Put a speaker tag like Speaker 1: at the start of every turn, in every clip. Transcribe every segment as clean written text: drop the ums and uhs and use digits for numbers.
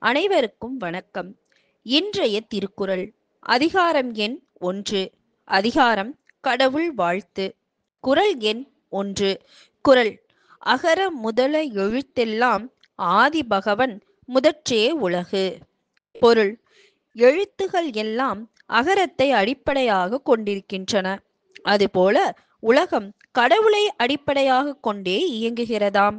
Speaker 1: அனைவருக்கும் வணக்கம். இன்றைய திருக்குறள் அதிகாரம் எண் 1. அதிகாரம் கடவுள் வாழ்த்து. குறள் எண் 1. குறள் அகர முதல எழுத்தெல்லாம் ஆதி பகவன் முதற்றே உலகு. பொருள் எழுத்துகள் எல்லாம் அகரத்தை அடிப்படையாக கொண்டிருக்கின்றன. அதுபோல உலகம் கடவுளை அடிப்படையாக கொண்டே இயங்குகிறதாம்.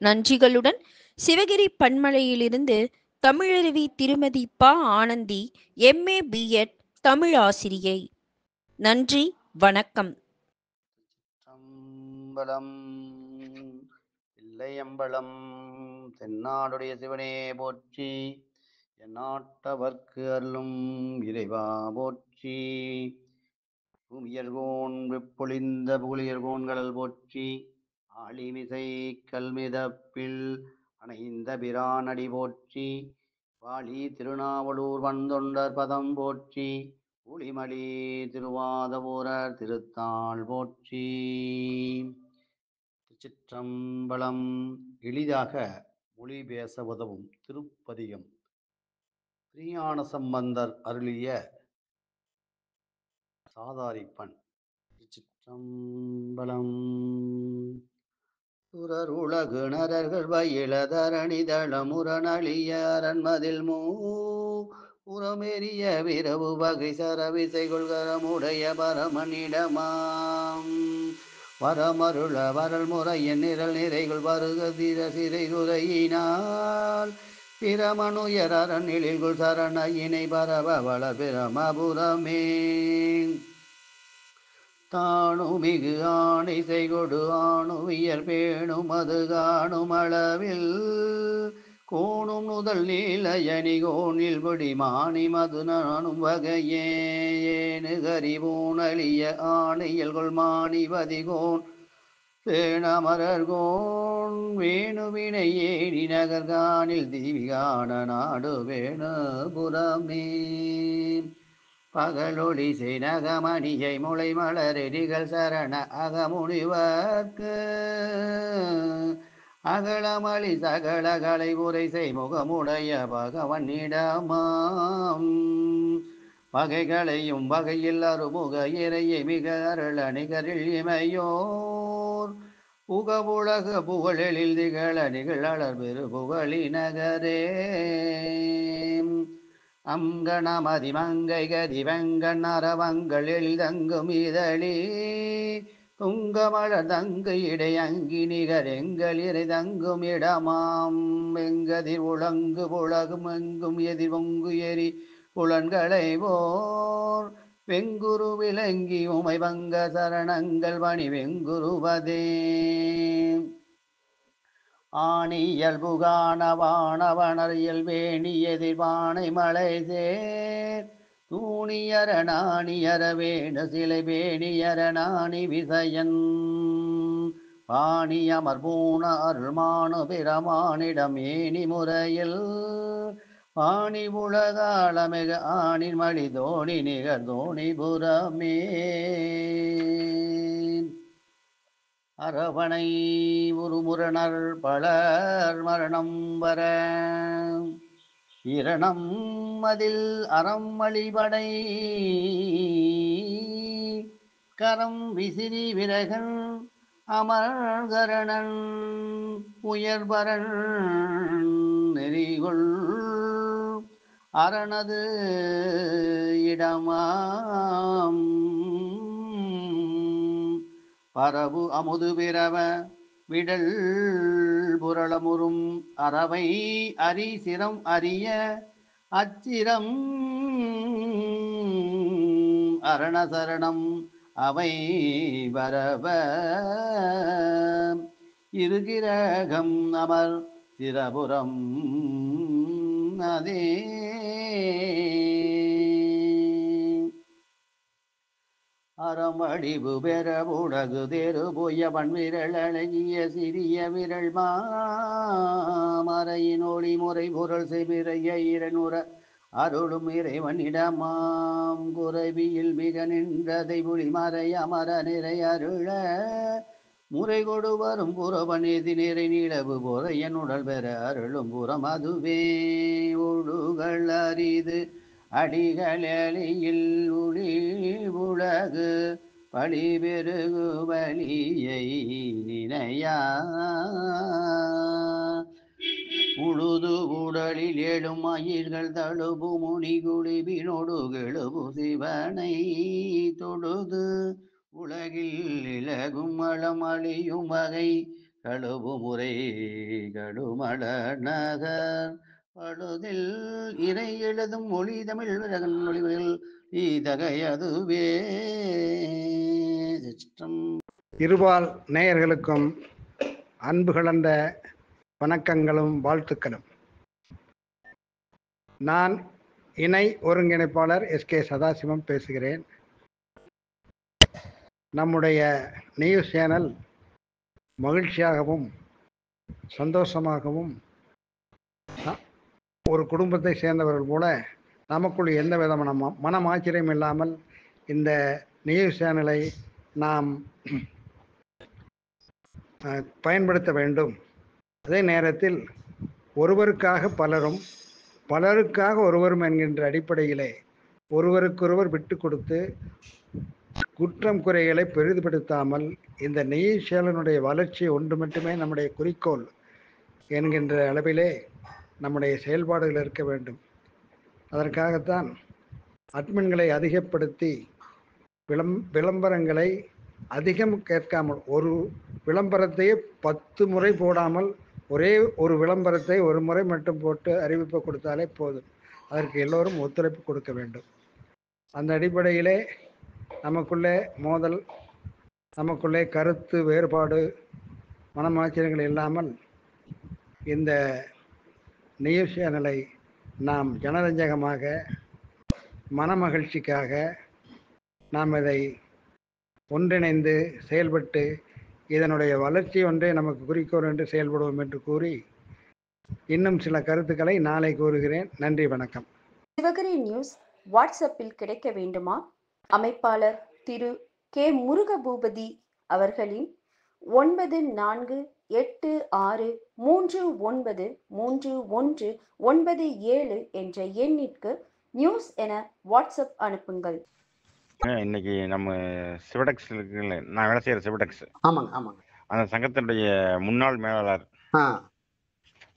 Speaker 1: நன்றிகளுடன் சிவகிரி பண்மலையிலிருந்து தமிழருவி திருமதி ப ஆனந்தி, MA BEd தமிழ் ஆசிரியை. நன்றி, வணக்கம்.
Speaker 2: சம்பளம் இல்லையம்பலம் தென்னாடுடைய சிவனே போற்றி, எந்நாட்டவர்க்கு அருளும் இறைவா போற்றி. பூமியர்கோன் வெப்பொழிந்த புகழியர்கோன்கடல் போற்றி, ஆளிமிசை கல்மிதப்பில் அணைந்த பிரானடி போற்றி, வாழி திருநாவலூர் வந்தொண்டர் பதம் போற்றி, ஒளிமலி திருவாதவூரர் திருத்தாள் போற்றி. திருச்சிற்றம்பலம். எளிதாக மொழி பேச உதவும் திருப்பதிகம். திருஞான சம்பந்தர் அருளிய சாதாரிப்பண். திருச்சிற்றம்பலம். துறருலகு நரர்கள் வயிலதரணிதளமுரணிய அரண்மதில் உரமெரிய விரவு வகை சரவிசை கொள்கரமுடைய பரமனிடமாம் வரமருள வரல் முறையின் நிரல் நிறைகள் வருக திர சிறை துறையினால் பிரமனுயர் அரண்நிலில் சரணையினை பரவ வள பிரமபுரமே தானுமிகு ஆணை செய்கொடு ஆணுவியர் பேணும் அது காணும் அளவில் கோணும் நுதல் நீலயனி கோணில் பொடி மாணி மது நானும் வகையே ஏனுகரிபூனலிய ஆணையல் கொள்மாணி பதிகோன் பேணமரர்கோன் வேணுவினை ஏடி நகர்கானில் தீவிகான நாடு வேணுபுரமே பகலொளி செய்நகமணியை முளை மலரெடிகள் சரண அகமுனிவர்க்கு அகலமளி சகலகளை உரை செய் முகமுடைய பகவனிடமாம் வகைகளையும் வகையில் அருமுக இறையை மிக அருள நிகரில் இமையோர் புகவுலக புகழெழில் திகழ நிகழர் பெரு புகழி நகரே அங்கணமதி மங்கை கதி வெங்கண் அரவங்கள் எழில்தங்கும் இதழி துங்கமலர் தங்கு இடை அங்கி நிகர் எங்கள் இறை தங்கும் இடமாம் வெங்கதிர் உலங்கு புலகும் எங்கும் எதிர் பொங்கு எரி புலன்களை போர் வெங்குரு விளங்கி உமை பங்க சரணங்கள் பணி வெங்குருவதே ஆணியல் புகானவானவனர் இயல்பேணி எதிர்வானை மலை சேர் தூணியர நாணியர வேணு சிலை பேணியர நாணி விசயன் பாணி அமர் பூண அருள்மானு பிரமானிடம் ஏணி முறையில் பாணி உலகாளமிக ஆணின் மணி தோணி நிகர் தோணிபுரமே அரவணை உருமுரணர் பலர் மரணம் வர இரணம் அதில் அறம் வழிபடை கரம் விசிறி விரகன் அமர்கரணன் உயர்பரன் நெறிகொள் அரணது இடமாம் பரவு அமுது பிறவ விடல் புரளமுறும் அறவை அரி சிரம் அறிய அச்சிரம் அரணசரணம் அவை வரவ இருகிரகம் அமர் சிரபுரம் அதே அறமடிவு பெற உலகு தெரு பொய்ய பண்விரல் அழகிய சிறிய விரல் மாமறையின் ஒளி முறை பொருள் செவிரைய இரணுற அருளும் இறைவனிடமாம் குறைவியில் மிக நின்றதை புலிமறை அமர நிறை அருள முறை கொடு வரும் புறவனேதி நிறை நீளவு போற என்னுடல் பெற அருளும் புறம் அதுவே ஒழுகள் அரிது அடிகளில் ஒளி உலகு பழி பெருகு வலியை நினையா உழுது உடலில் எழும் மயிர்கள் தழுபு முனி குடிபினோடு கெழுபு சிவனை தொழுது உலகில் இலகும் அளம் அழியும் வகை கழுவு முறை கடுமள நகர் பழுதில் இறை எழுதும் மொழி தமிழ் விரகன் மொழிகள் ஈதகையதுவே.
Speaker 3: இருபால் நேயர்களுக்கும் அன்பு கலந்த வணக்கங்களும் வாழ்த்துக்களும். நான் இணை ஒருங்கிணைப்பாளர் எஸ்கே சதாசிவம் பேசுகிறேன். நம்முடைய நியூஸ் சேனல் மகிழ்ச்சியாகவும் சந்தோஷமாகவும் ஒரு குடும்பத்தை சேர்ந்தவர்கள் போல நமக்குள் எந்த விதமான மனமாச்சரியம் இல்லாமல் இந்த நியூஸ் சேனலை நாம் பயன்படுத்த வேண்டும். அதே நேரத்தில் ஒருவருக்காக பலரும் பலருக்காக ஒருவரும் என்கின்ற அடிப்படையிலே ஒருவருக்கொருவர் விட்டு கொடுத்து குற்றம் குறைகளை பெரிதுபடுத்தாமல் இந்த நியூஸ் சேனலுடைய வளர்ச்சி ஒன்று மட்டுமே நம்முடைய குறிக்கோள் என்கின்ற அளவிலே நம்முடைய செயல்பாடுகள் இருக்க வேண்டும். அதற்காகத்தான் அட்மின்களை அதிகப்படுத்தி விளம்பரங்களை அதிகம் கேட்காமல், ஒரு விளம்பரத்தையே 10 முறை போடாமல் ஒரே ஒரு விளம்பரத்தை ஒரு முறை மட்டும் போட்டு அறிவிப்பு கொடுத்தாலே போதும். அதற்கு எல்லோரும் ஒத்துழைப்பு கொடுக்க வேண்டும். அந்த அடிப்படையிலே நமக்குள்ளே மோதல், நமக்குள்ளே கருத்து வேறுபாடு, மனமாச்சரியங்கள் இல்லாமல் இந்த நியூஸ் சேனலை நாம் ஜனரஞ்சகமாக மனமகிழ்ச்சிக்காக நாம் இதை ஒன்றிணைந்து செயல்பட்டு இதனுடைய வளர்ச்சி ஒன்றே நமக்கு குறிக்கோள் என்று செயல்படுவோம் என்று கூறி இன்னும் சில கருத்துக்களை நாளை கூறுகிறேன். நன்றி, வணக்கம்.
Speaker 4: சிவகிரி நியூஸ் வாட்ஸ்அப்பில் கிடைக்க வேண்டுமா? அமைப்பாளர் திரு கே முருகபூபதி அவர்களின் 9486393197 என்ற எண்ணிற்கு நியூஸ் என வாட்ஸ்அப் அனுப்புங்கள்.
Speaker 5: இன்னைக்கு நம்ம சிவடெக்ஸ் இருக்குல்ல, நான் வேலை செய்யற சிவடெக்ஸ்,
Speaker 2: ஆமாங்க ஆமாங்க,
Speaker 5: அந்த சங்கத்தினுடைய முன்னாள் மேலாளர்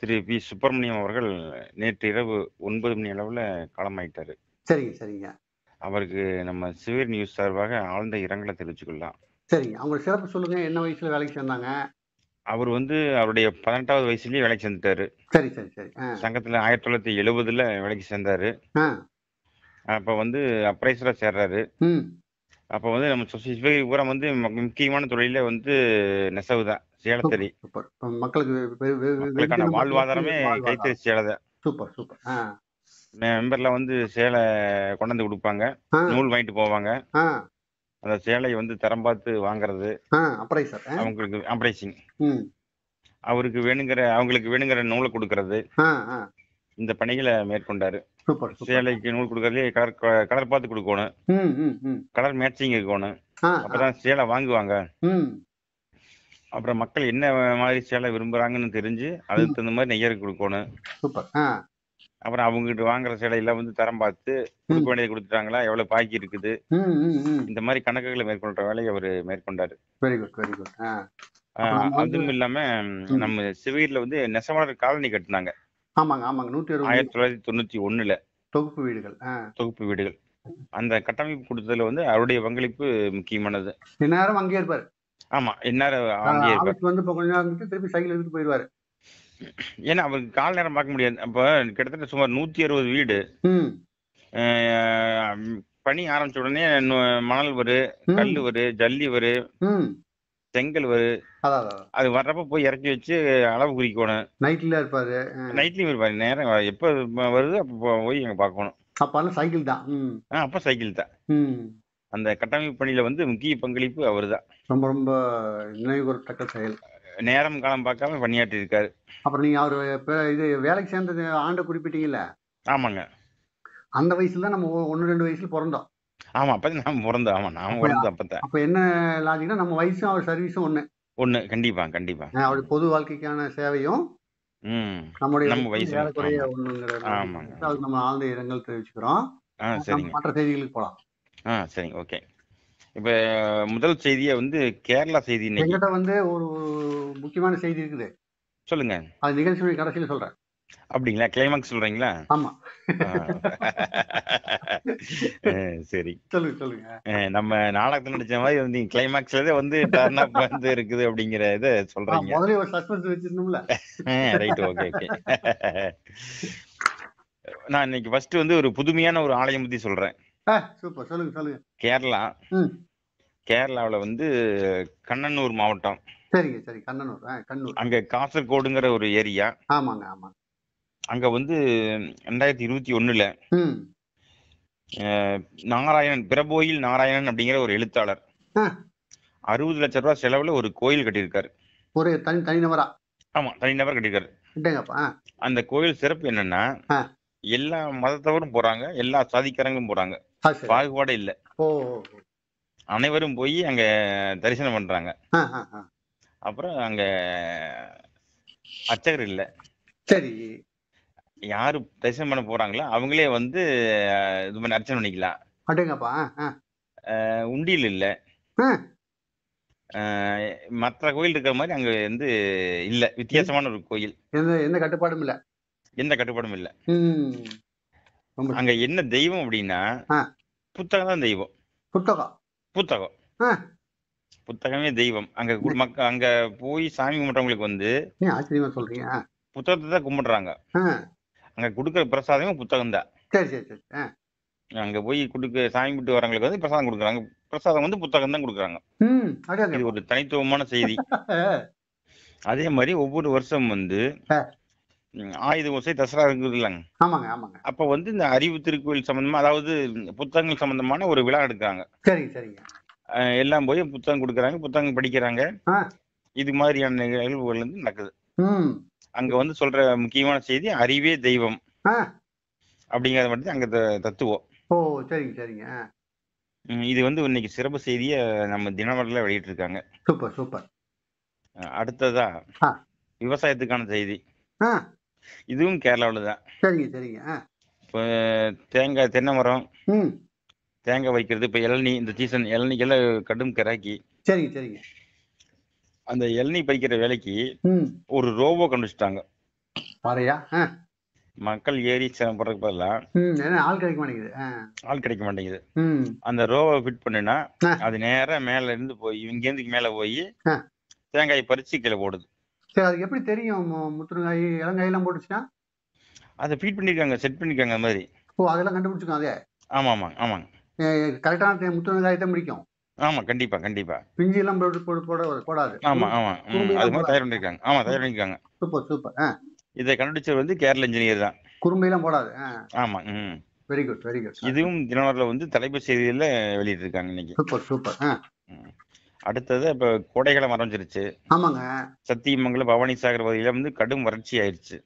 Speaker 5: திரு பி சுப்பிரமணியம் அவர்கள் நேற்று இரவு 9 மணி அளவில் காலமாயிட்டாரு.
Speaker 2: சரிங்க சரிங்க.
Speaker 5: அவருக்கு நம்ம சிவர் நியூஸ் சார்பாக ஆழ்ந்த இரங்கலை தெரிவிச்சுக்கலாம்.
Speaker 2: சரிங்க, அவங்க சிறப்பு சொல்லுங்க. என்ன வயசுல வேலைக்கு சேர்ந்தாங்க?
Speaker 5: அவர் அவருடைய 18வது வயசுலயே வேலைக்கு சேர்ந்துட்டாரு.
Speaker 2: சரி சரி சரி.
Speaker 5: சங்கத்துல 1970 வேலைக்கு சேர்ந்தாரு. அப்ப அப்ரைசரா சேர்றாரு. அப்ப நம்ம சிவகிரி பூரா முக்கியமான தொழில நெசவு தான், சேலத்தறி. மக்களுக்கான வாழ்வாதாரமே கைத்தறி சேலை தான்.
Speaker 2: Super super.
Speaker 5: மெம்பர்ல சேலை கொண்டாந்து கொடுப்பாங்க, நூல் வாங்கிட்டு போவாங்க. அந்த சேலையை தரம் பார்த்து வாங்குறது அவங்களுக்கு அப்ரைசிங். அவங்களுக்கு வேணுங்கிற நூலை கொடுக்கறது, இந்த பணிகளை மேற்கொண்டாரு. சேலைக்கு நூல் கொடுக்கறதுலே கலர் பார்த்து கொடுக்கணும், கலர் மேட்சிங் இருக்கணும், அப்பதான் சேலை வாங்குவாங்க. அப்புறம் மக்கள் என்ன மாதிரி சேலை விரும்புறாங்கன்னு தெரிஞ்சு அதுக்கு தகுந்த மாதிரி நெய்யருக்கு கொடுக்கணும். அப்புறம் அவங்ககிட்ட வாங்குற சேலையில தரம் பார்த்து கொடுக்க வேண்டியது கொடுத்துட்டாங்களா, எவ்வளவு பாக்கி இருக்குது, இந்த மாதிரி கணக்குகளை மேற்கொள்ற வேலையை அவர் மேற்கொண்டாரு. அதுவும் இல்லாம நம்ம சிவகிரியில நெசவாளர் காலனி கட்டினாங்க. 1991 தொகுப்பு வீடுகள். அந்த கட்டமைப்பு கொடுத்ததுல அவருடைய பங்களிப்பு முக்கியமானது.
Speaker 2: நேரம் அங்கே இருப்பாரு.
Speaker 5: ஆமா, இந்நேரம் அங்கே இருப்பாரு.
Speaker 2: திருப்பி சைக்கிள் எடுத்து போயிடுவாரு.
Speaker 5: ஏன்னா அவருக்கு கால நேரம் பார்க்க முடியாது. அப்ப கிட்டத்தட்ட சுமார் 160 வீடு. பணி ஆரம்பிச்ச உடனே மணல் வரு, கல்லு வரு, ஜல்லி வரு, செங்கல் வரு. அது வர்றப்ப போய் இறக்கி வச்சு அளவு குறிக்கணும். நைட்லயும் இருப்பாரு. நேரம் எப்ப வருது அப்ப போய் அங்க பாக்கணும்.
Speaker 2: சைக்கிள் தான்.
Speaker 5: அப்ப சைக்கிள் தான். அந்த கட்டமைப்பு பணியில முக்கிய பங்களிப்பு அவருதான்.
Speaker 2: ரொம்ப ரொம்ப நினைவுகூரத்தக்க செயல்.
Speaker 5: நேரம் காலம் பார்க்காம பணியாற்றி இருக்காரு.
Speaker 2: அப்புறம் நீங்க அவரு இது வேலைக்கு சேர்ந்தது ஆண்டு குறிப்பிட்டீங்கல்ல?
Speaker 5: ஆமாங்க.
Speaker 2: அந்த வயசுல தான் நம்ம 1-2 வயசுல பிறந்தோம்.
Speaker 5: ஆமா, அப்பதான் நாம பிறந்தோம். ஆமா, நாம பிறந்தோம் அப்பதான்.
Speaker 2: அப்ப என்ன லாஜிக்னா நம்ம வயசும் அவர் சர்வீஸும்
Speaker 5: ஒண்ணு கண்டிப்பா கண்டிப்பா.
Speaker 6: அவருடைய பொது வாழ்க்கைக்கான சேவையும் நம்முடைய
Speaker 5: நம்ம வயசுல.
Speaker 6: ஏறக்குறைய
Speaker 5: ஆமா
Speaker 6: ஒண்ணுங்கிற
Speaker 5: ஆமாங்க.
Speaker 6: அதுக்கு நம்ம ஆழ்ந்த இரங்கல் தெரிவிச்சுக்கிறோம். நம்ம
Speaker 5: சரிங்க.
Speaker 6: மற்ற செய்திகளுக்கு போலாம்.
Speaker 5: சரிங்க, ஓகே. இப்ப முதல் செய்தியை கேரளா செய்தி இன்னைக்கு.
Speaker 6: எங்கிட்ட ஒரு முக்கியமான செய்தி இருக்குது.
Speaker 5: சொல்லுங்க.
Speaker 6: அது நிகழ்ச்சியுடைய கடைசியில் சொல்றேன்.
Speaker 5: அப்படிங்களா? கிளைமாக்ஸ் சொல்றீங்களா?
Speaker 6: ஆமா.
Speaker 5: சரி,
Speaker 6: சொல்லுங்க.
Speaker 5: நம்ம நாடகத்துல நடிச்ச மாதிரி கிளைமாக்ஸ்ல டர்ன் அப் இருக்குது அப்படிங்கிற இதை சொல்றீங்க.
Speaker 6: முதல்ல ஒரு சஸ்பென்ஸ் வச்சிருந்தோம்ல.
Speaker 5: Right, okay okay. நான் இன்னைக்கு ஃபர்ஸ்ட் ஒரு புதுமையான ஒரு ஆலயம் பத்தி சொல்றேன்.
Speaker 6: சூப்பர், சொல்லுங்க.
Speaker 5: கேரளாவில் கண்ணனூர் மாவட்டம்.
Speaker 6: சரி, கண்ணனூர்.
Speaker 5: அங்க காசர்கோடுங்கிற ஒரு ஏரியா.
Speaker 6: ஆமாங்க.
Speaker 5: அங்க 2021 நாராயணன், பிரபோயில் நாராயணன் அப்படிங்கிற ஒரு எழுத்தாளர் 60 லட்சம் ரூபாய் செலவுல ஒரு கோயில் கட்டியிருக்காரு.
Speaker 6: ஒரு தனிநபரா?
Speaker 5: ஆமா, தனிநபர் கட்டியிருக்காரு. அந்த கோயில் சிறப்பு என்னன்னா, எல்லா மதத்தவரும் போறாங்க, எல்லா சாதிக்காரங்களும் போறாங்க, பாகுபாடே இல்ல. அனைவரும் போய் அங்க தரிசனம் பண்றாங்க. அப்புறம் அங்க அர்ச்சகர் இல்ல.
Speaker 6: சரி.
Speaker 5: யாரு தரிசனம் பண்ண போறாங்களோ அவங்களே இது பண்ணி அர்ச்சனை பண்ணிக்கலாம். உண்டியல் இல்ல. மற்ற கோயில் இருக்கிற மாதிரி அங்க இல்ல. வித்தியாசமான ஒரு கோயில்.
Speaker 6: எந்த கட்டுப்பாடும் இல்ல.
Speaker 5: எந்த கட்டுப்பாடும் இல்ல. அங்க என்ன தெய்வம் அப்படின்னா, புத்தகம் தான் தெய்வம். புத்தகம் புத்தகமே தெய்வம். அங்க போய் சாமி கும்பிட்றவங்களுக்கு
Speaker 6: ஆச்சரியமா சொல்றீங்க.
Speaker 5: புத்தகத்தை தான் கும்பிடுறாங்க. அங்க கொடுக்குற பிரசாதமே புத்தகம் தான். அங்க போய் சாமி கும்பிட்டு வரவங்களுக்கு பிரசாதம் கொடுக்குறாங்க. பிரசாதம் புத்தகம் தான் கொடுக்குறாங்க. இது ஒரு தனித்துவமான செய்தி. அதே மாதிரி ஒவ்வொரு வருஷம் ஆயுத ஓசை தசரா இருக்குது இல்லைங்க. அப்ப இந்த அறிவு திருக்கோயில் சம்பந்தமா, அதாவது புத்தகங்கள் சம்பந்தமான ஒரு விழா எடுக்கிறாங்க. எல்லாம் போய் புத்தகம் கொடுக்குறாங்க, புத்தகம் படிக்கிறாங்க. இது மாதிரியான நிகழ்வுகள் நடக்குது. அங்க சொல்ற முக்கியமான செய்தி அறிவே தெய்வம் அப்படிங்கறத மட்டும் அங்க தத்துவம். இது இன்னைக்கு சிறப்பு செய்திய நம்ம தினமலர்ல வெளியிட்டு இருக்காங்க.
Speaker 6: சூப்பர்.
Speaker 5: அடுத்ததா விவசாயத்துக்கான செய்தி. இதுவும் கேரளாவில தான். இப்ப தேங்காய், தென்னை மரம், தேங்காய் வைக்கிறது. இப்ப இளநீ, இந்த சீசன் இளநீக்கெல்லாம் கடும் கிராக்கி. அந்த இளநீ பறிக்கிற வேலைக்கு ஒரு ரோபோ கண்டுபிடிச்சிட்டாங்க. மக்கள் ஏறி சிரமப்படுறதுக்கு பதிலாக ஆள் கிடைக்க மாட்டேங்குது. அந்த ரோபோ ஃபிட் பண்ணுனா அது நேரா மேல இருந்து போய் இங்க மேல போய் தேங்காய் பறிச்சு கீழே போடுது.
Speaker 6: அதுக்கு எப்படி தெரியும் முத்துருங்காய் இளங்காய் எல்லாம் போட்டுச்சுன்னா?
Speaker 5: அதை ஃபீட் பண்ணிருக்காங்க, செட் பண்ணிருக்காங்க அந்த மாதிரி.
Speaker 6: அதெல்லாம் கண்டுபிடிச்சிருக்கோம். அதே
Speaker 5: ஆமாங்க.
Speaker 6: கரெக்டான முத்துருங்காய் தான் பிடிக்கும்.
Speaker 5: ஆமா, கண்டிப்பா.
Speaker 6: பிஞ்சு எல்லாம் போடாது.
Speaker 5: ஆமா. அது மாதிரி தயார் பண்ணிருக்காங்க. தயார் பண்ணிருக்காங்க.
Speaker 6: சூப்பர்.
Speaker 5: இதை கண்டுபிடிச்சவர் கேரள இன்ஜினியர் தான்.
Speaker 6: குறும்பை எல்லாம் போடாது.
Speaker 5: ஆமா.
Speaker 6: Very good.
Speaker 5: இதுவும் தினமலர்ல தலைப்பு செய்தியில வெளியிட்டு இருக்காங்க இன்னைக்கு.
Speaker 6: சூப்பர்.
Speaker 5: அடுத்தது இப்ப கோடைகாலம் ஆரம்பிச்சிருச்சு.
Speaker 6: ஆமாங்க.
Speaker 5: சத்தியமங்கலம், பவானி சாகர் பகுதியில கடும் வறட்சி ஆயிடுச்சு.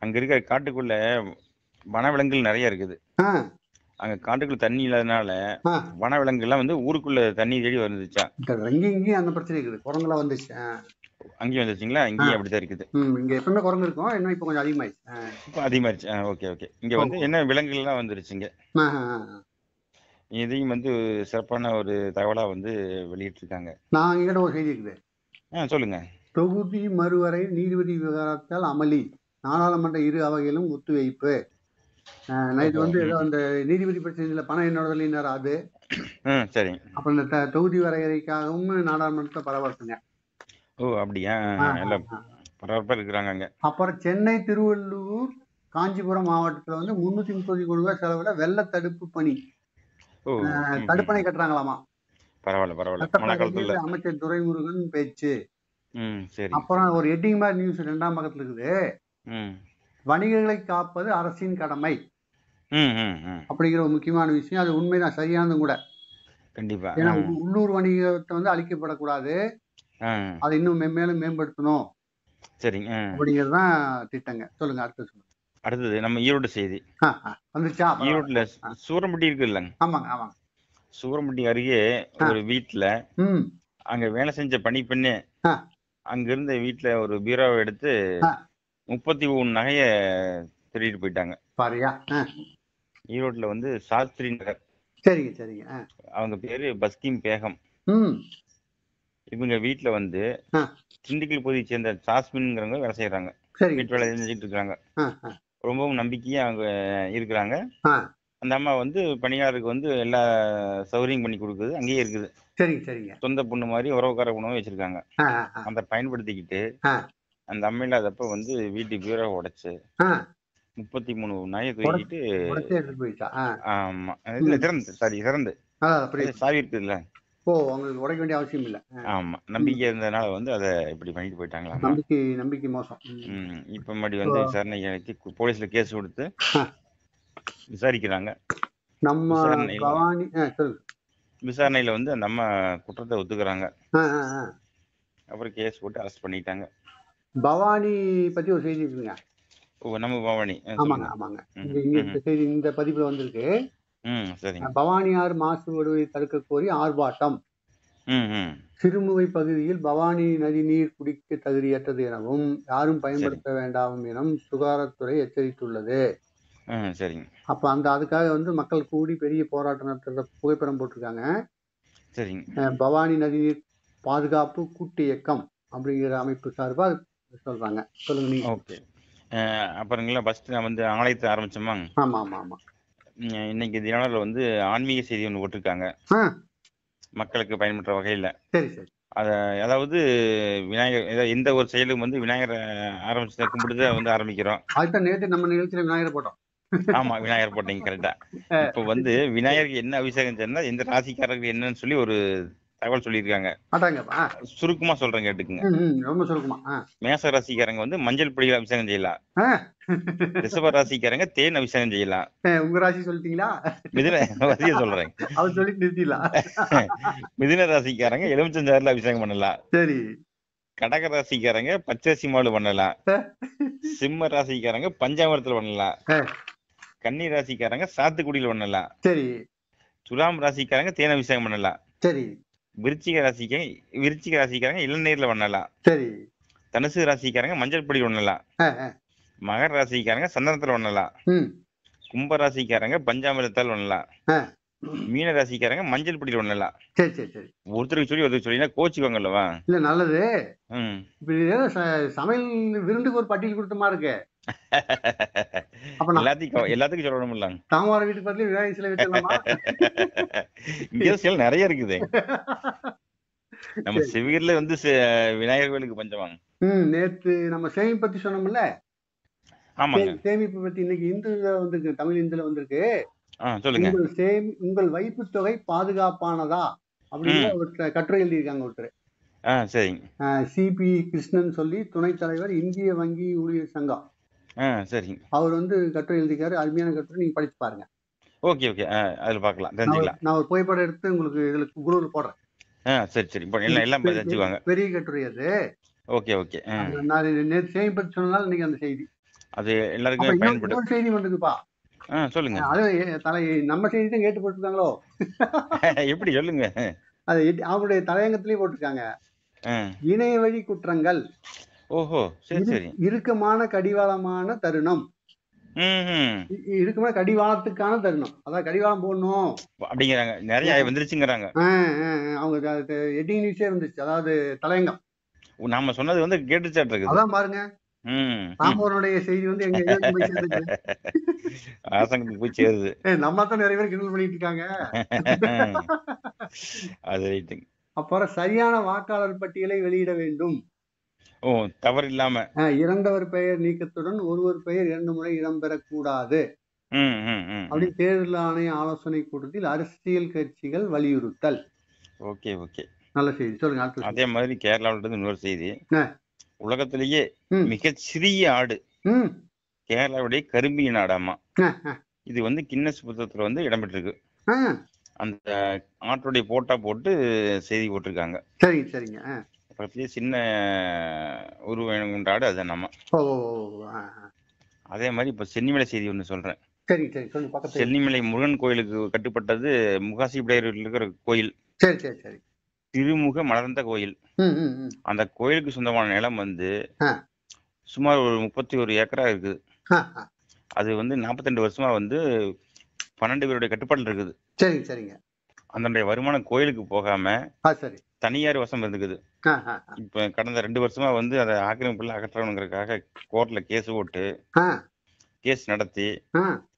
Speaker 5: அங்க இருக்கிற காட்டுக்குள்ள வனவிலங்குகள் நிறைய இருக்குது. அங்க காட்டுக்குள்ள தண்ணி இல்லாதனால வனவிலங்கு எல்லாம் ஊருக்குள்ள தண்ணி தேடி வந்துச்சா.
Speaker 6: இங்கேயும் அந்த பிரச்சனை இருக்குது. குரங்குலாம் வந்துச்சு.
Speaker 5: அங்கேயும் வந்துச்சுங்களா? இங்கேயும் அப்படித்தான் இருக்குது.
Speaker 6: இங்க எப்பவுமே குரங்கு இருக்கும், இன்னும் இப்ப கொஞ்சம் அதிகமாயிடுச்சு.
Speaker 5: இப்ப அதிகமாயிடுச்சு. ஓகே. இங்க என்ன விலங்குகள் எல்லாம் வந்துருச்சுங்க. இதையும் சிறப்பான ஒரு தகவலா வெளியிட்டு இருக்காங்க.
Speaker 6: நான் எங்கிட்ட ஒரு செய்தி இருக்குது.
Speaker 5: சொல்லுங்க.
Speaker 6: தொகுதி மறுவரை நீதிபதி விவகாரத்தால் அமளி, நாடாளுமன்ற இரு அவைகளும் ஒத்துவைப்பு. நைட்டு ஏதோ அந்த நீதிபதி பிரச்சனையில பணம் என்னோட அது.
Speaker 5: சரி.
Speaker 6: அப்புறம் இந்த தொகுதி வரையறைக்காகவும் நாடாளுமன்றத்தை பரபரப்புங்க.
Speaker 5: அப்படியா? எல்லாம் பரபரப்பா இருக்கிறாங்க அங்க.
Speaker 6: அப்புறம் சென்னை, திருவள்ளூர், காஞ்சிபுரம் மாவட்டத்துல 330 கோடி ரூபாய் செலவுல வெள்ள தடுப்பு பணி, தடுப்பணை கட்டுறாங்களாமா.
Speaker 5: பரவாயில்ல.
Speaker 6: அமைச்சர் துரைமுருகன் பேச்சு. அப்புறம் ஒரு ஹெட்டிங் மாதிரி நியூஸ் 2ஆம் பக்கத்துல இருக்குது. வணிகர்களை காப்பது அரசின் கடமை அப்படிங்கிற ஒரு முக்கியமான விஷயம். அது உண்மைதான், சரியானதும் கூட.
Speaker 5: கண்டிப்பா.
Speaker 6: ஏன்னா உள்ளூர் வணிகத்தை அழிக்கப்படக்கூடாது, அதை இன்னும் மேலும் மேம்படுத்தணும்.
Speaker 5: சரிங்க.
Speaker 6: அப்படிங்கறதுதான் திட்டங்க. சொல்லுங்க,
Speaker 5: அடுத்தது நம்ம ஈரோடு செய்தி
Speaker 6: வந்துச்சா?
Speaker 5: ஈரோடுல சூரம்பட்டி இருக்கு இல்லங்க.
Speaker 6: ஆமாங்க.
Speaker 5: சூரம்பட்டி அருகே ஒரு வீட்டுல அங்க வேலை செஞ்ச பணிப்பெண்ணே
Speaker 6: ஆ.
Speaker 5: அங்க இருந்த வீட்டுல ஒரு பீரோவை எடுத்து
Speaker 6: ஆ.
Speaker 5: 33 நகைய திருடிட்டு போயிட்டாங்க.
Speaker 6: பாரியா.
Speaker 5: ஈரோட்ல வந்து சாஸ்திரி நகர்.
Speaker 6: சரிங்க சரிங்க.
Speaker 5: அவங்க பேரு பஸ்கிம் பேகம்.
Speaker 6: ம்.
Speaker 5: இவங்க வீட்டுல வந்து
Speaker 6: ஆ.
Speaker 5: திண்டுக்கல் பகுதியை சேர்ந்த ஜாஸ்மின்ங்கிறவங்க வேலை செய்யறாங்க.
Speaker 6: சரிங்க.
Speaker 5: வீட்டு வேலை செஞ்சுட்டு இருக்காங்க.
Speaker 6: ஆ, ஆ,
Speaker 5: ரொம்பவும் நம்பிக்கையா அவங்க இருக்கிறாங்க.
Speaker 6: ஆ.
Speaker 5: அந்த அம்மா வந்து பணியாளருக்கு வந்து எல்லா சௌகரியம் பண்ணி கொடுக்குது, அங்கேயே இருக்குது.
Speaker 6: சரிங்க சரிங்க.
Speaker 5: சொந்த பொண்ணு மாதிரி உறவுக்கார உணவு வச்சிருக்காங்க.
Speaker 6: ஆ, ஆ, ஆ.
Speaker 5: அதை பயன்படுத்திக்கிட்டு
Speaker 6: ஆ.
Speaker 5: அந்த அம்மா இல்லாதப்ப வந்து வீட்டு பீரோ உடைச்சு
Speaker 6: ஆ.
Speaker 5: 33 நாயை தூக்கிட்டு
Speaker 6: உடச்சே எடுத்துட்டு போயிட்டா. ஆ.
Speaker 5: ஆமா இல்ல திறந்து
Speaker 6: அதான் புரியுது.
Speaker 5: சாவி இருக்குதுல்ல.
Speaker 6: ஓ, அவங்களுக்கு உடைக்க வேண்டிய அவசியம் இல்ல.
Speaker 5: ஆமா நம்பிக்கை இருந்ததுனால வந்து அதை இப்படி பண்ணிட்டு போயிட்டாங்களா.
Speaker 6: நம்பிக்கை மோசம்.
Speaker 5: இப்ப மறுபடி வந்து விசாரணை அழைத்து போலீஸ்ல கேஸ் கொடுத்து விசாரிக்கிறாங்க.
Speaker 6: நம்ம பவானி
Speaker 5: விசாரணையில வந்து அந்த அம்மா குற்றத்தை ஒத்துக்கிறாங்க.
Speaker 6: ஆ, ஆ, ஆ.
Speaker 5: அப்புறம் கேஸ் போட்டு அரெஸ்ட் பண்ணிட்டாங்க.
Speaker 6: பவானி பத்தி ஒரு செய்தி இருக்குங்க.
Speaker 5: ஓ, நம்ம பவானி.
Speaker 6: ஆமாங்க ஆமாங்க. இங்க செய்தி இந்த பதிப்புல வந்திருக்கு.
Speaker 5: சரிங்க.
Speaker 6: பவானி ஆறு மாசுபடுவதை தடுக்க கோரி ஆர்ப்பாட்டம். சிறுமுகை பகுதியில் பவானி நதி நீர் குடிக்க தகுதியற்றது எனவும் யாரும் பயன்படுத்த வேண்டாம் எனவும் சுகாதாரத்துறை எச்சரித்துள்ளது.
Speaker 5: சரிங்க.
Speaker 6: அப்ப அதுக்காக வந்து மக்கள் கூடி பெரிய போராட்டம் நடத்துற புகைப்படம் போட்டிருக்காங்க.
Speaker 5: சரிங்க.
Speaker 6: பவானி நதிநீர் பாதுகாப்பு கூட்டு இயக்கம் அப்படிங்கிற அமைப்பு சார்பா சொல்றாங்க. சொல்லுங்க நீங்க.
Speaker 5: ஓகே. அப்புறங்களா ஃபர்ஸ்ட் நான் வந்து ஆலயத்தை ஆரம்பிச்சோமா.
Speaker 6: ஆமா ஆமா ஆமா.
Speaker 5: இன்னைக்கு தினமலர்ல வந்து ஆன்மீக செய்தி ஒன்று போட்டிருக்காங்க, மக்களுக்கு பயன்படுற வகையில.
Speaker 6: சரி சரி.
Speaker 5: அதாவது விநாயகர் எந்த ஒரு செயலும் வந்து விநாயகரை ஆரம்பிச்சு கும்பிட்டு வந்து ஆரம்பிக்கிறோம்.
Speaker 6: அதுதான் நேற்று நம்ம நிகழ்ச்சியில விநாயகர் போட்டோம்.
Speaker 5: ஆமா விநாயகர் போட்டீங்க கரெக்டா. இப்ப வந்து விநாயகருக்கு என்ன அபிஷேகம் செய்யணும், எந்த ராசிக்காரருக்கு என்னன்னு சொல்லி ஒரு தகவல் சொல்லியிருக்காங்க. சுருக்கமா சொல்றேன் கேட்டுக்குங்க.
Speaker 6: ரொம்ப சுருக்கமா.
Speaker 5: மேச ராசிக்காரங்க வந்து மஞ்சள் பொடியில் அபிஷேகம் செய்யலாம். ரிஷப ராசிக்காரங்க தேன் அபிஷேகம் செய்யலாம்.
Speaker 6: உங்க ராசி சொல்லிட்டீங்களா?
Speaker 5: மிதுன ராசியை சொல்றேன்.
Speaker 6: அவர் சொல்லி நிறுத்திடலாம்.
Speaker 5: மிதுன ராசிக்காரங்க எலுமிச்சஞ்சாறுல அபிஷேகம் பண்ணலாம்.
Speaker 6: சரி.
Speaker 5: கடக ராசிக்காரங்க பச்சரிசி மாவுல பண்ணலாம். சிம்ம ராசிக்காரங்க பஞ்சாமிரத்துல பண்ணலாம். கன்னி ராசிக்காரங்க சாத்துக்குடியில பண்ணலாம்.
Speaker 6: சரி.
Speaker 5: துலாம் ராசிக்காரங்க தேன் அபிஷேகம் பண்ணலாம்.
Speaker 6: சரி.
Speaker 5: விருச்சிக ராசிக்காரங்க இளநீர்ல பண்ணலாம்.
Speaker 6: சரி.
Speaker 5: தனுசு ராசிக்காரங்க மஞ்சள் பொடி பண்ணலாம். மகர ராசிக்காரங்க சந்தனத்துல பண்ணலாம். கும்ப ராசிக்காரங்க பஞ்சாமிரத்தால் பண்ணலாம். மீன ராசிக்காரங்க மஞ்சள் பொடியில் பண்ணலாம்.
Speaker 6: சரி சரி சரி.
Speaker 5: ஒருத்தருக்கு சொல்லினா கோச்சுவாங்கல்லவா.
Speaker 6: இல்ல நல்லது. சமையல் விருந்துக்கு ஒரு பட்டியல் கொடுத்தமா இருக்கு.
Speaker 5: எல்லாத்துக்கும் சொல்லணும்ல.
Speaker 6: தாமரை வீட்டுக்கு பக்கத்துல விநாயகர் சிலை வச்சிடலாமா?
Speaker 5: இங்க சிலை நிறைய இருக்குது. நம்ம சிவகிரில வந்து விநாயகர் கோயிலுக்கு பஞ்சமாங்க.
Speaker 6: நேத்து நம்ம சேமிப்பு பத்தி சொன்னோம்ல.
Speaker 5: ஆமாங்க.
Speaker 6: சேமிப்பு பத்தி இன்னைக்கு இந்துல வந்திருக்கு, தமிழ் இந்துல வந்திருக்கு.
Speaker 5: சொல்லுங்க.
Speaker 6: உங்கள் வைப்பு தொகை பாதுகாப்பானதா அப்படின்னு ஒரு கட்டுரை எழுதியிருக்காங்க ஒருத்தர்.
Speaker 5: சரிங்க.
Speaker 6: சிபி கிருஷ்ணன் சொல்லி துணைத் தலைவர் இந்திய வங்கி ஊழியர் சங்கம்.
Speaker 5: சரிங்க.
Speaker 6: அவர் வந்து கட்டுரை எழுதிக்காரு, அருமையான கட்டுரை, நீங்க படிச்சு பாருங்க.
Speaker 5: Okay okay. அதுல பார்க்கலாம், தெரிஞ்சுக்கலாம்.
Speaker 6: நான் ஒரு புகைப்படம் எடுத்து உங்களுக்கு இதுல குழுவில் போடுறேன்.
Speaker 5: சரி சரி. எல்லாம் தெரிஞ்சுக்குவாங்க.
Speaker 6: பெரிய கட்டுரை அது.
Speaker 5: Okay okay.
Speaker 6: நான் நேற்று செய்தி பத்தி சொன்னதால இன்னைக்கு அந்த செய்தி
Speaker 5: அது எல்லாருக்கும் பயன்படும்.
Speaker 6: செய்தி வந்ததுப்பா.
Speaker 5: சொல்லுங்க.
Speaker 6: அது நம்ம செய்தி தான் கேட்டு போட்டுருக்காங்களோ?
Speaker 5: எப்படி சொல்லுங்க.
Speaker 6: அது அவருடைய தலையங்கத்திலேயே போட்டிருக்காங்க. இணைய வழி குற்றங்கள்.
Speaker 5: ஓஹோ, சரி சரி.
Speaker 6: இறுக்கமான கடிவாளமான தருணம். இறுக்கமான கடிவாளத்துக்கான தருணம், அதாவது கடிவாளம் போடணும்
Speaker 5: அப்படிங்கிறாங்க. நிறைய வந்துருச்சுங்கிறாங்க.
Speaker 6: அவங்க ஹெட்டிங் நியூஸே வந்துச்சு, அதாவது தலையங்கம்.
Speaker 5: நாம சொன்னது வந்து கேட்டுச்சாட்டு இருக்குது.
Speaker 6: அதான் பாருங்க. ராமோனுடைய செய்தி வந்து எங்க
Speaker 5: அரசாங்கத்துக்கு போய் சேருது.
Speaker 6: நம்ம தான் நிறைய பேர் கிண்டல் பண்ணிட்டு இருக்காங்க.
Speaker 5: அது ரைட்டுங்க.
Speaker 6: அப்புறம் சரியான வாக்காளர் பட்டியலை வெளியிட வேண்டும்.
Speaker 5: தவறு இல்லாம
Speaker 6: இறந்தவர் பெயர் நீக்கத்துடன் ஒருவர் பெயர் 2 முறை இடம்பெறக்கூடாது அப்படி தேர்தல் ஆணைய ஆலோசனை கூட்டத்தில் அரசியல் கட்சிகள் வலியுறுத்தல்.
Speaker 5: ஓகே ஓகே,
Speaker 6: நல்ல செய்தி. சொல்லுங்க.
Speaker 5: அதே மாதிரி கேரளாவில இன்னொரு செய்தி. உலகத்திலேயே மிக சிறிய ஆடு கேரளாவுடைய கரும்பிய நாடாமா. இது வந்து கின்னஸ் புத்தகத்துல வந்து இடம்பெற்றிருக்கு. அந்த ஆட்டுடைய போட்டா போட்டு செய்தி போட்டிருக்காங்க.
Speaker 6: சரிங்க சரிங்க.
Speaker 5: பக்கத்துலயே சின்ன உருவம் கொண்ட ஆடு அது நம்ம. அதே மாதிரி இப்ப சென்னிமலை செய்தி ஒண்ணு சொல்றேன்.
Speaker 6: சரி சரி, சொல்லுங்க.
Speaker 5: சென்னிமலை முருகன் கோயிலுக்கு கட்டுப்பட்டது முகாசி பிள்ளையார் இருக்கிற கோயில்.
Speaker 6: சரி சரி சரி.
Speaker 5: திருமுக மலர்ந்த கோயில். அந்த கோயிலுக்கு சொந்தமான நிலம் வந்து சுமார் ஒரு 31 ஏக்கரா இருக்குது. அது வந்து 42 வருஷமா வந்து 12 பேருடைய கட்டுப்பாட்டில் இருக்குது.
Speaker 6: சரிங்க சரிங்க.
Speaker 5: அதனுடைய வருமானம் கோயிலுக்கு போகாம
Speaker 6: சரி
Speaker 5: தனியார் வசம் இருக்குது. இப்ப கடந்த 2 வருஷமா வந்து அதை ஆக்கிரமிப்புல அகற்றணுங்கிறதுக்காக கோர்ட்ல கேஸ் போட்டு கேஸ் நடத்தி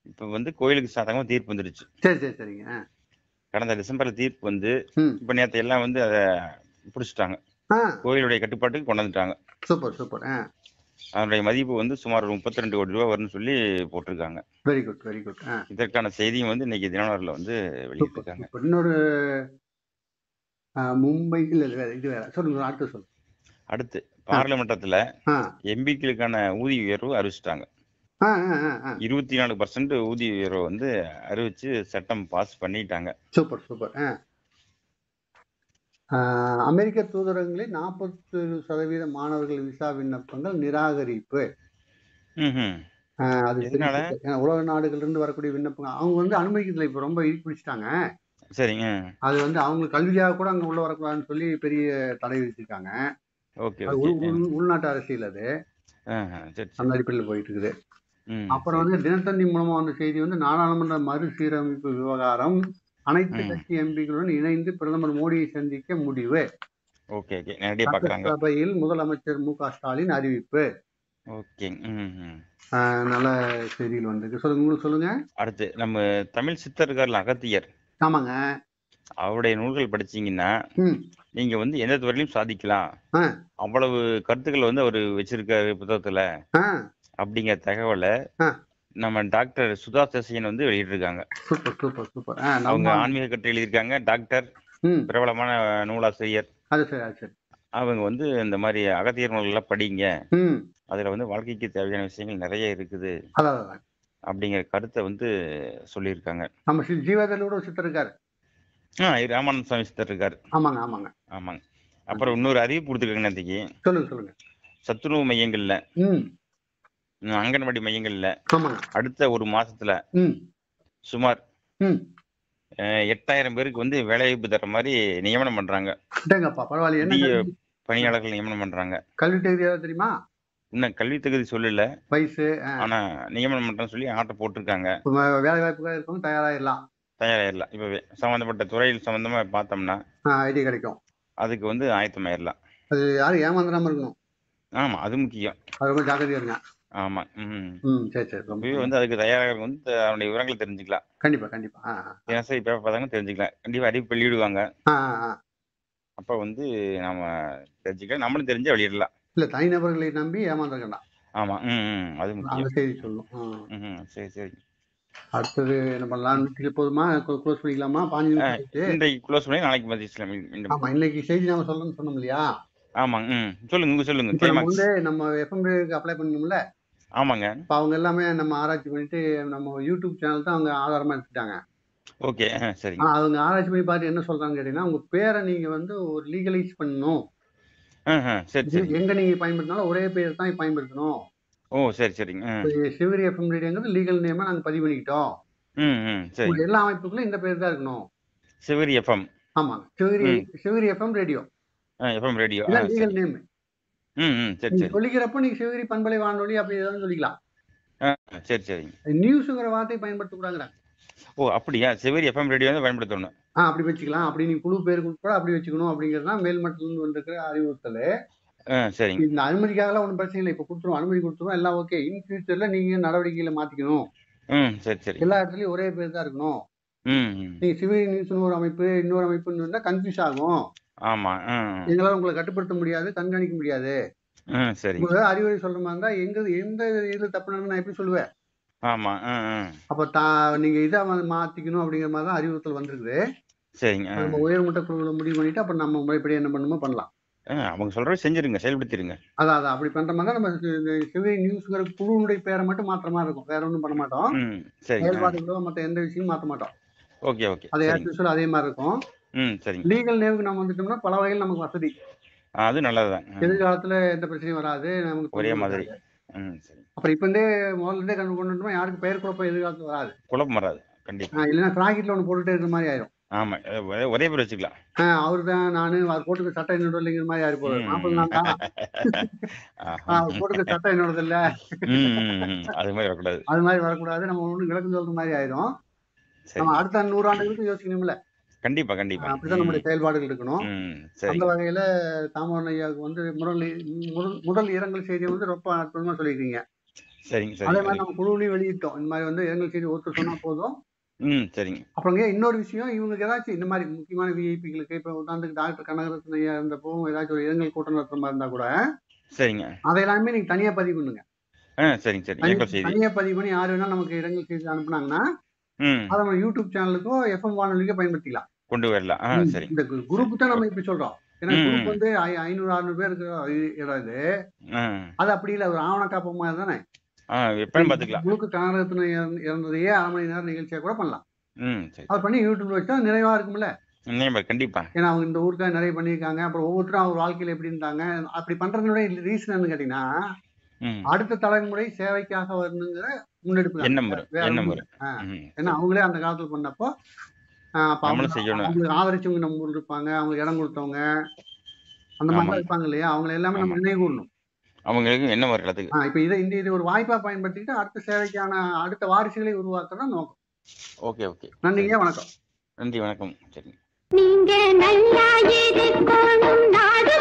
Speaker 5: இப்ப வந்து கோயிலுக்கு சாதகமா தீர்ப்பு வந்துருச்சு.
Speaker 6: சரி சரி சரிங்க.
Speaker 5: கடந்த டிசம்பர்ல தீர்ப்பு வந்து இப்ப நேற்று எல்லாம் வந்து அதை பிடிச்சிட்டாங்க, கோயிலுடைய கட்டுப்பாட்டுக்கு கொண்டு வந்துட்டாங்க.
Speaker 6: Super super.
Speaker 5: அதனுடைய மதிப்பு வந்து சுமார் 32 கோடி ரூபாய் வரும்னு சொல்லி போட்டிருக்காங்க.
Speaker 6: Very good very good.
Speaker 5: இதற்கான செய்தியும் வந்து இன்னைக்கு தினமலர்ல வந்து வெளியிட்டிருக்காங்க.
Speaker 6: இன்னொரு மும்பை இல்ல இது வேற சொல்லுங்க, அடுத்து சொல்லுங்க.
Speaker 5: அடுத்து பார்லிமெண்டத்துல எம்பிக்களுக்கான ஊதிய உயர்வு அறிவிச்சிட்டாங்க. 24% ஊதிய உயர்வு வந்து அறிவிச்சு சட்டம் பாஸ் பண்ணிட்டாங்க.
Speaker 6: Super super. அமெரிக்க தூதரகங்களில் 40% மாணவர்கள் விசா விண்ணப்பங்கள் நிராகரிப்பு. அது உலக நாடுகள்ல இருந்து வரக்கூடிய விண்ணப்பங்கள் அவங்க வந்து அனுமதிக்கிறதுல இப்ப ரொம்ப பிடிச்சிட்டாங்க.
Speaker 5: சரிங்க.
Speaker 6: அது வந்து அவங்களுக்கு கல்வியாக கூட அங்க உள்ள வரக்கூடாதுன்னு சொல்லி பெரிய தடை விதிச்சிருக்காங்க. உள்நாட்டு அரசியல் அது அந்த அடிப்படையில் போயிட்டு இருக்குது. அப்புறம் வந்து தினத்தந்தி மூலமா வந்த செய்தி வந்து நாடாளுமன்ற மறுசீரமைப்பு விவகாரம், அனைத்து கட்சி எம்பிக்களுடன் இணைந்து பிரதமர் மோடியை சந்திக்க முடிவு. சட்டசபையில் முதலமைச்சர் மு.க.ஸ்டாலின் அறிவிப்பு. நல்ல செய்திகள் வந்திருக்கு. சொல்லுங்க சொல்லுங்க.
Speaker 5: அடுத்து நம்ம தமிழ் சித்தர் இருக்கார்ல அகத்தியர்.
Speaker 6: ஆமாங்க.
Speaker 5: அவருடைய நூல்கள் படிச்சீங்கன்னா நீங்க வந்து எந்த துறையிலும் சாதிக்கலாம், அவ்வளவு கருத்துக்கள் வந்து அவரு வச்சிருக்காரு புத்தகத்துல அப்படிங்கிற தகவலை நம்ம டாக்டர் சுதா சசியன் வந்து வெளியிட்டிருக்காங்க. அவங்க ஆன்மீக கட்டு எழுதியிருக்காங்க. டாக்டர், பிரபலமான நூலாசிரியர். அவங்க வந்து இந்த மாதிரி அகத்தியர் நூல்கள்லாம் படிங்க, அதுல வந்து வாழ்க்கைக்கு தேவையான விஷயங்கள் நிறைய இருக்குது அப்படிங்கிற கருத்தை வந்து சொல்லியிருக்காங்க.
Speaker 6: நம்ம ஜீவாதலோட சித்தர் இருக்காரு.
Speaker 5: ராமானந்த சுவாமி சித்தர் இருக்காரு.
Speaker 6: ஆமாங்க ஆமாங்க
Speaker 5: ஆமாங்க. அப்புறம் இன்னொரு அறிவிப்பு கொடுத்துருக்காங்க நேற்றுக்கு.
Speaker 6: சொல்லுங்க சொல்லுங்க.
Speaker 5: சத்துணவு மையங்கள்ல, அங்கன்வாடி மையங்கள்ல அடுத்த ஒரு மாசத்துல சுமார் 8000 பேருக்கு வந்து வேலைவாய்ப்பு தர மாதிரி நியமனம் பண்றாங்க. பணியாளர்கள் நியமனம் பண்றாங்க.
Speaker 6: கல்வி தகுதி தெரியுமா?
Speaker 5: இன்னும் கல்வி தகுதி சொல்லல, வயசு, ஆனா நியமனம் பண்றேன்னு சொல்லி ஆர்டர் போட்டிருக்காங்க.
Speaker 6: வேலை வாய்ப்புகள் இருக்கும், தயாராயிடலாம்.
Speaker 5: இப்பவே சம்பந்தப்பட்ட துறையில் சம்பந்தமா பார்த்தோம்னா
Speaker 6: ஐடி கிடைக்கும்.
Speaker 5: அதுக்கு வந்து ஆயத்தமாயிடலாம்.
Speaker 6: அது யாரும் ஏமாந்துடாம இருக்கணும்.
Speaker 5: ஆமா, அது முக்கியம்.
Speaker 6: அது ரொம்ப ஜாக்கிரதையா இருங்க.
Speaker 5: ஆமா.
Speaker 6: சரி சரி.
Speaker 5: வந்து அதுக்கு தயாராக வந்து அவனுடைய விவரங்களை தெரிஞ்சுக்கலாம்.
Speaker 6: கண்டிப்பா கண்டிப்பா.
Speaker 5: தினசரி பேப்பர் பார்த்தாங்க தெரிஞ்சுக்கலாம். கண்டிப்பா அறிவிப்பு வெளியிடுவாங்க. அப்ப வந்து நாம தெரிஞ்சுக்கலாம், நம்மளும் தெரிஞ்சா வெளியிடலாம்.
Speaker 6: இல்ல தனிநபர்களை நம்பி ஏமாந்துடலாம்.
Speaker 5: ஆமா. அது முக்கியம்.
Speaker 6: செய்தி சொல்லும்.
Speaker 5: சரி சரி.
Speaker 6: அடுத்தது என்ன பண்ணலாம்? போதுமா? க்ளோஸ் பண்ணிக்கலாமா? 5 நிமிஷம்
Speaker 5: இன்றைக்கு க்ளோஸ் பண்ணி நாளைக்கு மதிக்கலாம்.
Speaker 6: ஆமா, இன்னைக்கு செய்தி நாம சொல்லணும்னு சொன்னோம் இல்லையா?
Speaker 5: ஆமாங்க. சொல்லுங்க.
Speaker 6: வந்து நம்ம எஃப்எம் அப்ளை பண்ணணும்ல.
Speaker 5: ஆமாங்க.
Speaker 6: இப்ப அவங்க எல்லாமே நம்ம ஆராய்ச்சி பண்ணிட்டு நம்ம யூடியூப் சேனல் தான் அவங்க ஆதாரமா எடுத்துட்டாங்க.
Speaker 5: ஓகே, சரி.
Speaker 6: அவங்க ஆராய்ச்சி பண்ணி பார்த்து என்ன சொல்றாங்க கேட்டீங்கன்னா, உங்க பேரை நீங்க வந்து ஒரு லீகலைஸ் பண்ணணும்.
Speaker 5: சரி.
Speaker 6: எங்க நீங்க பயன்படுத்தினாலும் ஒரே பேர் தான் பயன்படுத்தணும்.
Speaker 5: ஓ, சரி சரிங்க.
Speaker 6: சிவரி எஃப்எம் ரேடியோங்கிறது லீகல் நேமா நாங்க பதிவு பண்ணிக்கிட்டோம். சரி. எல்லா அமைப்புகளும் இந்த பேர் தான் இருக்கணும்.
Speaker 5: சிவரி எஃப்எம்.
Speaker 6: ஆமாங்க, சிவரி FM radio.
Speaker 5: FM radio
Speaker 6: legal name.
Speaker 5: சரி சரி.
Speaker 6: சொல்லிக்கிறப்ப நீங்க சிவரி பண்பலை வானொலி அப்படி ஏதாவது சொல்லிக்கலாம்.
Speaker 5: சரி சரி.
Speaker 6: நியூஸ்ங்கிற வார்த்தையை பயன்படுத்தக்கூடாதுங்க.
Speaker 5: ஓ, அப்படியா? சிவரி எஃப்எம் ரேடியோ வந்து பயன்படுத்தணும்.
Speaker 6: அப்படி வச்சுக்கலாம். அப்படி நீ குழு பேர் கூட அப்படி வச்சுக்கணும் அப்படிங்கிறது தான் மேல்மட்டத்துல இருந்து வந்திருக்கிற அறிவுறுத்தல்.
Speaker 5: சரி.
Speaker 6: இந்த அனுமதிக்காக ஒன்றும் பிரச்சனை இல்லை. இப்ப கொடுத்துருவோம், அனுமதி கொடுத்துருவோம், எல்லாம் ஓகே. இன் ஃபியூச்சர்ல நீங்க நடவடிக்கைகளை மாத்திக்கணும்.
Speaker 5: சரி சரி.
Speaker 6: எல்லா இடத்துலயும் ஒரே பேர் தான் இருக்கணும். நீங்க சிவரி நியூஸ்னு ஒரு அமைப்பு, இன்னொரு அமைப்புன்னு இருந்தா கன்ஃபியூஸ் ஆகும்.
Speaker 5: ஆமா.
Speaker 6: எங்களால உங்களை கட்டுப்படுத்த முடியாது, கண்காணிக்க முடியாது.
Speaker 5: சரி.
Speaker 6: அறிவுரை சொல்ற மாதிரி இருந்தா எந்த இதுல தப்பு நான் எப்படி சொல்லுவேன்?
Speaker 5: ஆமா.
Speaker 6: அப்ப நீங்க இதை மாத்திக்கணும் அப்படிங்கிற மாதிரி தான் அறிவுறுத்தல் வந்திருக்குது.
Speaker 5: சரிங்க.
Speaker 6: நம்ம உயர்மட்ட குழுவில் முடிவு பண்ணிட்டு அப்புறம் நம்ம முறைப்படி என்ன பண்ணுமோ பண்ணலாம்.
Speaker 5: அவங்க சொல்றதை செஞ்சிருங்க, செயல்படுத்திடுங்க.
Speaker 6: அதான் அப்படி பண்ற மாதிரி நம்ம சிவரி நியூஸ்ங்கிற குழுவுடைய பேரை மட்டும் மாற்ற மாதிரி இருக்கும். வேற ஒன்றும் பண்ண மாட்டோம். செயல்பாடுகளோ மற்ற எந்த விஷயமும் மாற்ற மாட்டோம்.
Speaker 5: Okay okay.
Speaker 6: அது ஆக்சுவலா அதே மாதிரி இருக்கும்.
Speaker 5: சரி.
Speaker 6: லீகல் நேமுக்கு நம்ம வந்துட்டோம்னா பல வகையில் நமக்கு வசதி.
Speaker 5: அது நல்லதுதான்.
Speaker 6: எதிர்காலத்துல எந்த பிரச்சனையும் வராது நமக்கு.
Speaker 5: ஒரே மாதிரி. சரி.
Speaker 6: அப்புறம் இப்ப முதல்ல இருந்தே கொண்டு யாருக்கு பெயர் குழப்பம் எதிர்காலத்துல வராது.
Speaker 5: குழப்பம் வராது. கண்டிப்பா.
Speaker 6: இல்லைன்னா பிராக்கெட்ல ஒன்று போட்டுட்டே இருக்கிற மாதிரி ஆயிரும்.
Speaker 5: ஆமா ஒரே பேர் வச்சுக்கலாம்.
Speaker 6: அவரு தான் நானு அவர் போட்டுக்க சட்டை என்னோட இல்லைங்கிற மாதிரி யாரு போடுறது மாப்பிள்ள நான் தான். அவர் போட்டுக்க சட்டை என்னோடது இல்ல,
Speaker 5: அது மாதிரி வரக்கூடாது.
Speaker 6: அது மாதிரி வரக்கூடாது. நம்ம ஒண்ணு விளக்கம் சொல்ற மாதிரி ஆயிரும். நம்ம அடுத்த 100 ஆண்டுகளுக்கு யோசிக்கணும்ல.
Speaker 5: கண்டிப்பா கண்டிப்பா
Speaker 6: அப்படிதான் நம்முடைய செயல்பாடுகள் இருக்கணும். அந்த வகையில தாமோதரன் ஐயாவுக்கு வந்து முதல் இரங்கல் செய்தியை வந்து ரொம்ப அற்புதமா சொல்லிருக்கீங்க. அதே மாதிரி நம்ம குழுவிலையும் வெளியிட்டோம். இந்த மாதிரி வந்து இரங்கல் செய்தி ஒருத்தர் சொன்னா போதும்.
Speaker 5: சரிங்க.
Speaker 6: அப்புறங்க இன்னொரு விஷயம், இவங்களுக்கு ஏதாச்சும் இந்த மாதிரி முக்கியமான விஐபிகளுக்கு இப்ப உதாரணத்துக்கு டாக்டர் கனகரத்ன ஐயா இருந்தப்போ ஏதாச்சும் ஒரு இரங்கல் கூட்டம் நடத்துற மாதிரி இருந்தா கூட
Speaker 5: சரிங்க,
Speaker 6: அதை எல்லாமே நீங்க தனியா பதிவு பண்ணுங்க. தனியா பதிவு பண்ணி யாரு வேணா நமக்கு இரங்கல் செய்தி அனுப்புனாங்கன்னா அதை நம்ம யூடியூப் சேனலுக்கோ எஃப்எம் வானொலிக்கோ பயன்படுத்திக்கலாம்,
Speaker 5: கொண்டு வரலாம்.
Speaker 6: இந்த குரூப் தான் நம்ம இப்படி சொல்றோம். ஏன்னா குரூப் வந்து 500-600 பேருக்கு இடம் இது. அது அப்படி இல்லை, ஒரு ஆவண காப்பமா தானே. முழுக்க கனகரத்ன இறந்ததையே 1/2 மணி நேரம் நிகழ்ச்சியா கூட பண்ணலாம். அது பண்ணி யூடியூப்ல வச்சா நிறைவா இருக்கும்ல.
Speaker 5: கண்டிப்பா.
Speaker 6: ஏன்னா அவங்க இந்த ஊருக்காக நிறைய பண்ணியிருக்காங்க. அப்புறம் ஒவ்வொருத்தரும் அவங்க வாழ்க்கையில எப்படி இருந்தாங்க. அப்படி பண்றதுனுடைய ரீசன் என்னன்னு கேட்டீங்கன்னா, அடுத்த தலைமுறை சேவைக்காக வரணுங்கிற முன்னெடுப்பு. ஏன்னா அவங்களே அந்த காலத்துல பண்ணப்போ அவங்களுக்கு ஆதரிச்சவங்க நம்ம ஊர்ல இருப்பாங்க, அவங்களுக்கு இடம் கொடுத்தவங்க அந்த மாதிரி இருப்பாங்க இல்லையா, அவங்களை எல்லாமே நம்ம நினைவு கூறணும்.
Speaker 5: அவங்களுக்கு என்ன வருது.
Speaker 6: இப்ப இது ஒரு வாய்ப்பா பயன்படுத்திக்கிட்டு அடுத்த சேவைக்கான அடுத்த வாரிசுகளை உருவாக்குறதா நோக்கம்.
Speaker 5: ஓகே ஓகே,
Speaker 6: நன்றிங்க, வணக்கம்.
Speaker 5: நன்றி, வணக்கம். சரி,
Speaker 7: நீங்க நல்லா இருக்கணும் நாடு